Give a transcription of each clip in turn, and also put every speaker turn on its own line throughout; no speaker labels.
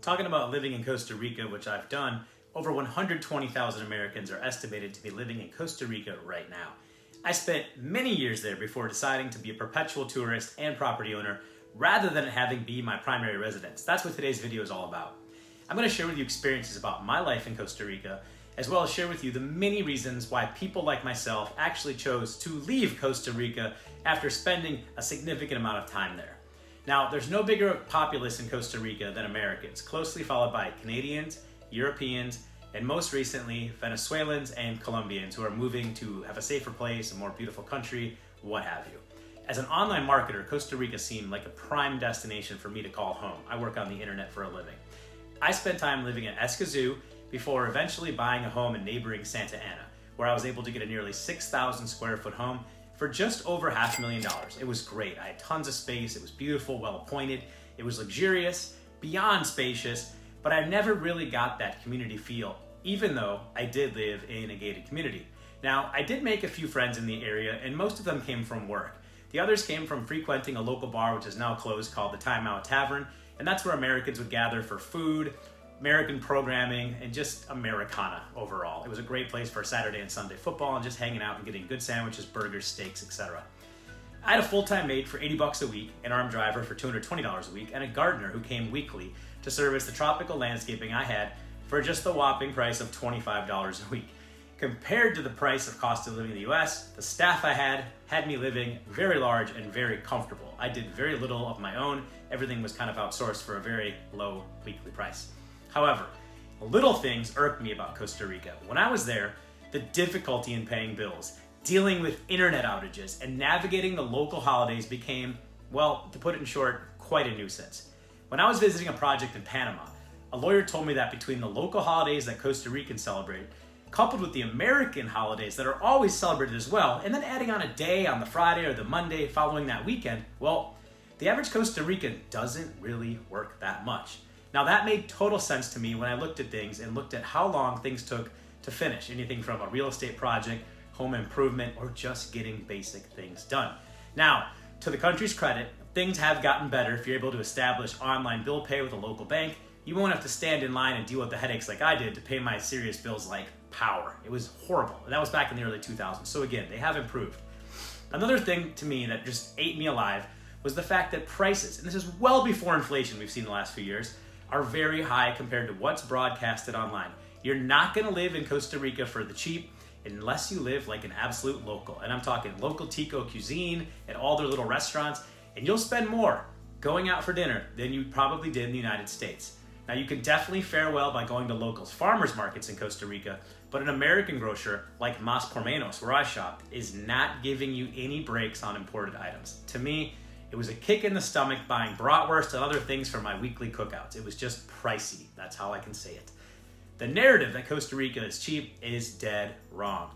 Talking about living in Costa Rica, which I've done, over 120,000 Americans are estimated to be living in Costa Rica right now. I spent many years there before deciding to be a perpetual tourist and property owner rather than having be my primary residence. That's what today's video is all about. I'm going to share with you experiences about my life in Costa Rica, as well as share with you the many reasons why people like myself actually chose to leave Costa Rica after spending a significant amount of time there. Now, there's no bigger populace in Costa Rica than Americans, closely followed by Canadians, Europeans, and most recently, Venezuelans and Colombians who are moving to have a safer place, a more beautiful country, what have you. As an online marketer, Costa Rica seemed like a prime destination for me to call home. I work on the internet for a living. I spent time living in Escazú before eventually buying a home in neighboring Santa Ana, where I was able to get a nearly 6,000 square foot home for just over $500,000. It was great. I had tons of space. It was beautiful, well appointed. It was luxurious, beyond spacious, but I never really got that community feel, even though I did live in a gated community. Now, I did make a few friends in the area, and most of them came from work. The others came from frequenting a local bar, which is now closed, called the Time Out Tavern, and that's where Americans would gather for food, American programming, and just Americana overall. It was a great place for Saturday and Sunday football and just hanging out and getting good sandwiches, burgers, steaks, etc. I had a full-time maid for $80 a week, an armed driver for $220 a week, and a gardener who came weekly to service the tropical landscaping I had for just the whopping price of $25 a week. Compared to the price of cost of living in the US, the staff I had me living very large and very comfortable. I did very little of my own. Everything was kind of outsourced for a very low weekly price. However, little things irked me about Costa Rica. When I was there, the difficulty in paying bills, dealing with internet outages, and navigating the local holidays became, well, to put it in short, quite a nuisance. When I was visiting a project in Panama, a lawyer told me that between the local holidays that Costa Ricans celebrate, coupled with the American holidays that are always celebrated as well, and then adding on a day on the Friday or the Monday following that weekend, well, the average Costa Rican doesn't really work that much. Now that made total sense to me when I looked at things and looked at how long things took to finish, anything from a real estate project, home improvement, or just getting basic things done. Now, to the country's credit, things have gotten better if you're able to establish online bill pay with a local bank. You won't have to stand in line and deal with the headaches like I did to pay my serious bills like power. It was horrible. And that was back in the early 2000s. So again, they have improved. Another thing to me that just ate me alive was the fact that prices, and this is well before inflation we've seen in the last few years, are very high compared to what's broadcasted online. You're not gonna live in Costa Rica for the cheap unless you live like an absolute local. And I'm talking local Tico cuisine and all their little restaurants, and you'll spend more going out for dinner than you probably did in the United States. Now you can definitely fare well by going to locals farmers markets in Costa Rica, but an American grocer like Mas Por Menos, where I shop, is not giving you any breaks on imported items. To me, it was a kick in the stomach buying bratwurst and other things for my weekly cookouts. It was just pricey. That's how I can say it. The narrative that Costa Rica is cheap is dead wrong.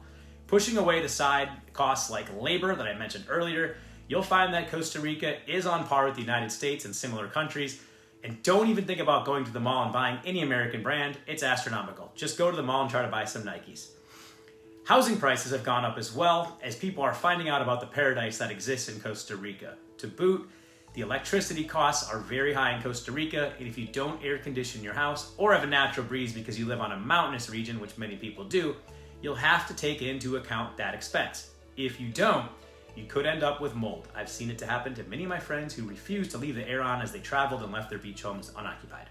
Pushing away the side costs like labor that I mentioned earlier, you'll find that Costa Rica is on par with the United States and similar countries. And don't even think about going to the mall and buying any American brand. It's astronomical. Just go to the mall and try to buy some Nikes. Housing prices have gone up as well, as people are finding out about the paradise that exists in Costa Rica. To boot, the electricity costs are very high in Costa Rica, and if you don't air condition your house or have a natural breeze because you live on a mountainous region, which many people do, you'll have to take into account that expense. If you don't, you could end up with mold. I've seen it to happen to many of my friends who refused to leave the air on as they traveled and left their beach homes unoccupied.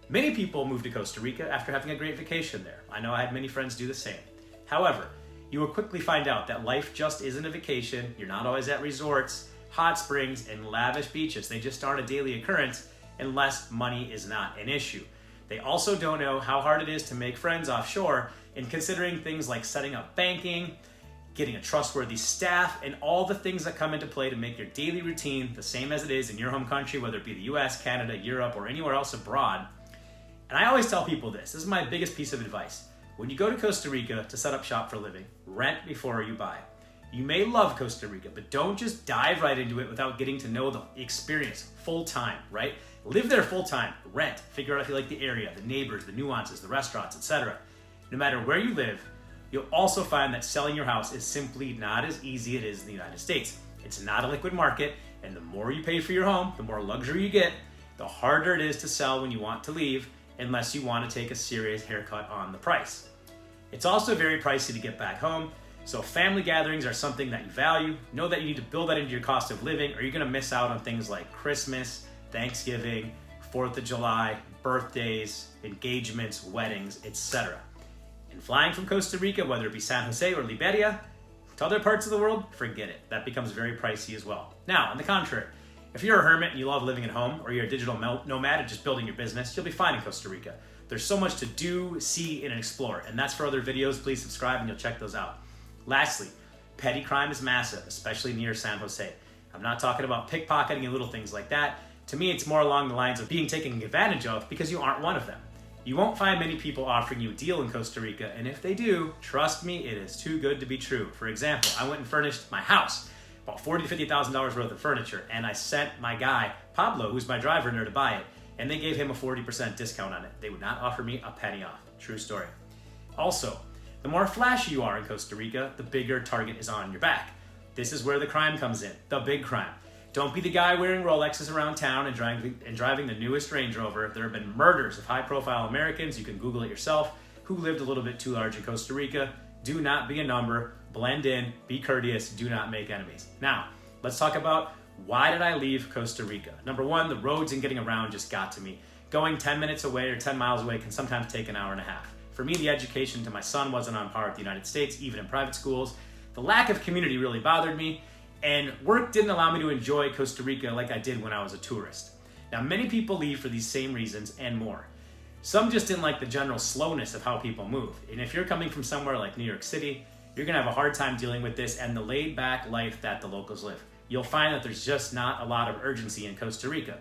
Many people moved to Costa Rica after having a great vacation there. I know I had many friends do the same. However, you will quickly find out that life just isn't a vacation. You're not always at resorts, hot springs, and lavish beaches. They just aren't a daily occurrence unless money is not an issue. They also don't know how hard it is to make friends offshore, and considering things like setting up banking, getting a trustworthy staff, and all the things that come into play to make your daily routine the same as it is in your home country, whether it be the US, Canada, Europe, or anywhere else abroad. And I always tell people this is my biggest piece of advice. When you go to Costa Rica to set up shop for a living, rent before you buy. You may love Costa Rica, but don't just dive right into it without getting to know the experience full-time, right? Live there full-time, rent, figure out if you like the area, the neighbors, the nuances, the restaurants, etc. No matter where you live, you'll also find that selling your house is simply not as easy as it is in the United States. It's not a liquid market, and the more you pay for your home, the more luxury you get, the harder it is to sell when you want to leave, unless you want to take a serious haircut on the price. It's also very pricey to get back home, so if family gatherings are something that you value, know that you need to build that into your cost of living, or you're going to miss out on things like Christmas, Thanksgiving, 4th of July, birthdays, engagements, weddings, etc. And flying from Costa Rica, whether it be San Jose or Liberia, to other parts of the world, forget it. That becomes very pricey as well. Now, on the contrary, if you're a hermit and you love living at home, or you're a digital nomad and just building your business, you'll be fine in Costa Rica. There's so much to do, see, and explore, and that's for other videos. Please subscribe and you'll check those out. Lastly, petty crime is massive, especially near San Jose. I'm not talking about pickpocketing and little things like that. To me, it's more along the lines of being taken advantage of because you aren't one of them. You won't find many people offering you a deal in Costa Rica, and if they do, trust me, it is too good to be true. For example, I went and furnished my house, about $40,000 to $50,000 worth of furniture, and I sent my guy, Pablo, who's my driver in there, to buy it, and they gave him a 40% discount on it. They would not offer me a penny off. True story. Also, the more flashy you are in Costa Rica, the bigger target is on your back. This is where the crime comes in, the big crime. Don't be the guy wearing Rolexes around town and driving the newest Range Rover. There have been murders of high-profile Americans, you can Google it yourself, who lived a little bit too large in Costa Rica. Do not be a number, blend in, be courteous, do not make enemies. Now, let's talk about why did I leave Costa Rica? Number one, the roads and getting around just got to me. Going 10 minutes away or 10 miles away can sometimes take an hour and a half. For me, the education to my son wasn't on par with the United States, even in private schools. The lack of community really bothered me, and work didn't allow me to enjoy Costa Rica like I did when I was a tourist. Now, many people leave for these same reasons and more. Some just didn't like the general slowness of how people move. And if you're coming from somewhere like New York City, you're gonna have a hard time dealing with this and the laid-back life that the locals live. You'll find that there's just not a lot of urgency in Costa Rica.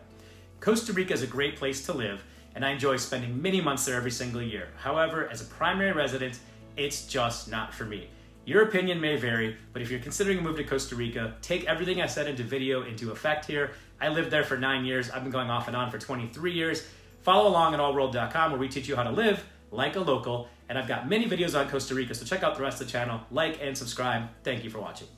Costa Rica is a great place to live, and I enjoy spending many months there every single year. However, as a primary resident, it's just not for me. Your opinion may vary, but if you're considering a move to Costa Rica, take everything I said into video into effect here. I lived there for 9 years. I've been going off and on for 23 years. Follow along at allworld.com where we teach you how to live like a local, and I've got many videos on Costa Rica, so check out the rest of the channel, like and subscribe. Thank you for watching.